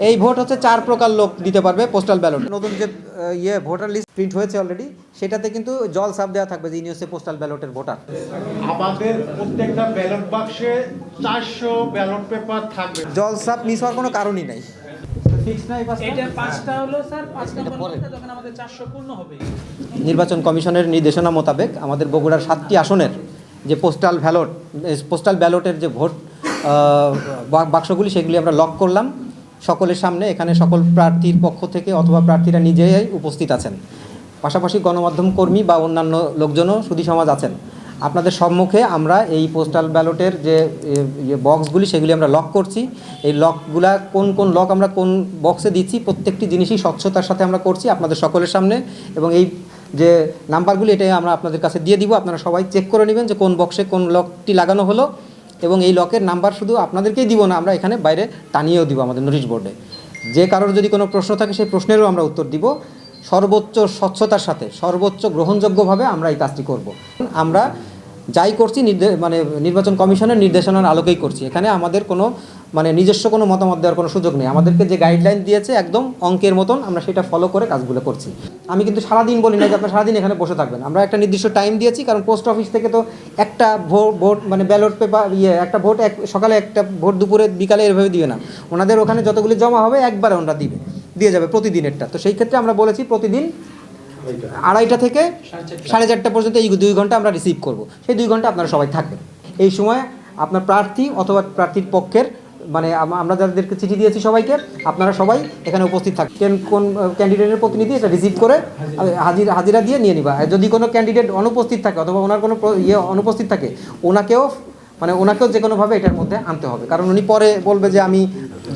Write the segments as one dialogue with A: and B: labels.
A: এই ভোট হচ্ছে 4 প্রকার লোক দিতে পারবে পোস্টাল ব্যালট। নতুন যে ভোটার লিস্ট প্রিন্ট হয়েছে অলরেডি, সেটাতে কিন্তু জল ছাপ দেওয়া থাকবে যে ইনি হচ্ছে পোস্টাল ব্যালটের ভোটার।
B: আমাদের প্রত্যেকটা ব্যালট বাক্সে 400 ব্যালট পেপার থাকবে।
A: জল ছাপ মিস হওয়ার কোনো কারণই নাই। নির্বাচন কমিশনের নির্দেশনা মোতাবেক আমাদের বগুড়ার 7টি আসনের যে পোস্টাল ব্যালটের যে ভোট বাক্সগুলি, সেগুলি আমরা লক করলাম সকলের সামনে। এখানে সকল প্রার্থীর পক্ষ থেকে অথবা প্রার্থীরা নিজেই উপস্থিত আছেন, পাশাপাশি গণমাধ্যম কর্মী বা অন্যান্য লোকজনও সুধী সমাজ আছেন। আপনাদের সম্মুখে আমরা এই পোস্টাল ব্যালটের যে বক্সগুলি, সেগুলি আমরা লক করছি। এই লকগুলা কোন লক আমরা কোন বক্সে দিচ্ছি, প্রত্যেকটি জিনিসই স্বচ্ছতার সাথে আমরা করছি আপনাদের সকলের সামনে। এবং এই যে নাম্বারগুলি, এটাই আমরা আপনাদের কাছে দিয়ে দিব। আপনারা সবাই চেক করে নেবেন যে কোন বক্সে কোন লকটি লাগানো হলো। এবং এই লকের নাম্বার শুধু আপনাদেরকেই দিব না, আমরা এখানে বাইরে টানিয়েও দিব আমাদের নোটিশ বোর্ডে। যে কারোর যদি কোনো প্রশ্ন থাকে, সেই প্রশ্নেরও আমরা উত্তর দিব। সর্বোচ্চ স্বচ্ছতার সাথে, সর্বোচ্চ গ্রহণযোগ্যভাবে আমরা এই কাজটি করব। আমরা যাই করছি নির্বাচন কমিশনের নির্দেশনার আলোকেই করছি। এখানে আমাদের কোনো নিজস্ব কোনো মতামত দেওয়ার কোনো সুযোগ নেই। আমাদেরকে যে গাইডলাইন দিয়েছে একদম অঙ্কের মতন আমরা সেটা ফলো করে কাজগুলো করছি। আমি কিন্তু সারাদিন বলি না যে আপনারা সারাদিন এখানে বসে থাকবেন। আমরা একটা নির্দিষ্ট টাইম দিয়েছি, কারণ পোস্ট অফিস থেকে তো একটা ভোট ব্যালট পেপার একটা ভোট সকালে, একটা ভোট দুপুরে, বিকালে এভাবে দিবে না। ওনাদের ওখানে যতগুলি জমা হবে একবারে ওনারা দিয়ে যাবে প্রতিদিনেরটা। তো সেই ক্ষেত্রে আমরা বলেছি প্রতিদিন 2:30 থেকে 4:30 পর্যন্ত এই 2 ঘন্টা আমরা রিসিভ করব। সেই 2 ঘন্টা আপনারা সবাই থাকবেন। এই সময় আপনার প্রার্থী অথবা প্রার্থীর পক্ষের আমরা যাদেরকে চিঠি দিয়েছি সবাইকে, আপনারা সবাই এখানে উপস্থিত থাকবেন। কোন ক্যান্ডিডেটের প্রতিনিধি এটা রিসিভ করে হাজিরা দিয়ে নিয়ে নিবা। যদি কোনো ক্যান্ডিডেট অনুপস্থিত থাকে অথবা ওনার কোনো অনুপস্থিত থাকে, ওনাকেও যে কোনোভাবে এটার মধ্যে আনতে হবে। কারণ উনি পরে বলবে যে আমি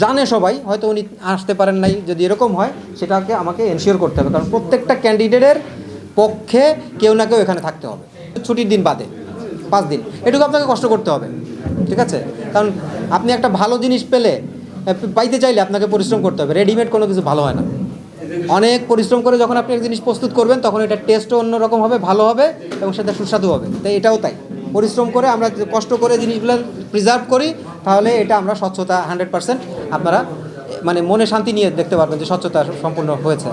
A: জানে সবাই, হয়তো উনি আসতে পারেন নাই। যদি এরকম হয়, সেটাকে আমাকে এনশিওর করতে হবে। কারণ প্রত্যেকটা ক্যান্ডিডেটের পক্ষে কেউ না কেউ এখানে থাকতে হবে, ছুটির দিন বাদে 5 দিন। এটুকু আপনাকে কষ্ট করতে হবে, ঠিক আছে? কারণ আপনি একটা ভালো জিনিস পাইতে চাইলে আপনাকে পরিশ্রম করতে হবে। রেডিমেড কোনো কিছু ভালো হয় না। অনেক পরিশ্রম করে যখন আপনি একটা জিনিস প্রস্তুত করবেন, তখন এটার টেস্টও অন্যরকম হবে, ভালো হবে এবং সেটা সুস্বাদু হবে। তাই এটাও তাই, পরিশ্রম করে আমরা কষ্ট করে জিনিসগুলো প্রিজার্ভ করি, তাহলে এটা আমরা স্বচ্ছতা 100% আপনারা মনে শান্তি নিয়ে দেখতে পারবেন যে স্বচ্ছতা সম্পূর্ণ হয়েছে।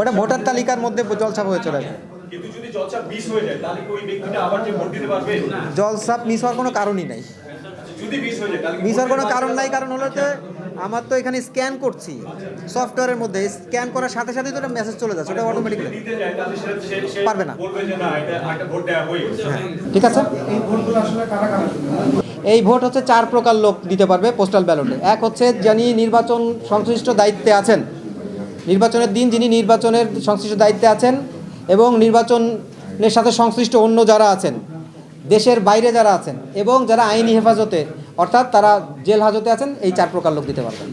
A: ওটা ভোটার তালিকার মধ্যে জলছাপ হয়ে চলে আসবে। জলছাপ মিস হওয়ার কোনো কারণই নাই। মিস হওয়ার কোনো কারণ নাই। কারণ হলো যে আমার তো এখানে স্ক্যান করছি সফটওয়্যারের মধ্যে, স্ক্যান করার সাথে সাথেই তো মেসেজ চলে যাচ্ছে, ওটা অটোমেটিক্যালি পারবে না। ঠিক আছে, এই ভোট হচ্ছে 4 প্রকার লোক দিতে পারবে পোস্টাল ব্যালটে। এক হচ্ছে যিনি নির্বাচন সংশ্লিষ্ট দায়িত্বে আছেন, নির্বাচনের দিন যিনি নির্বাচনের সংশ্লিষ্ট দায়িত্বে আছেন এবং নির্বাচনের সাথে সংশ্লিষ্ট অন্য যারা আছেন, দেশের বাইরে যারা আছেন এবং যারা আইনি হেফাজতে অর্থাৎ তারা জেল হাজতে আছেন, এই 4 প্রকার লোক দিতে পারবেন।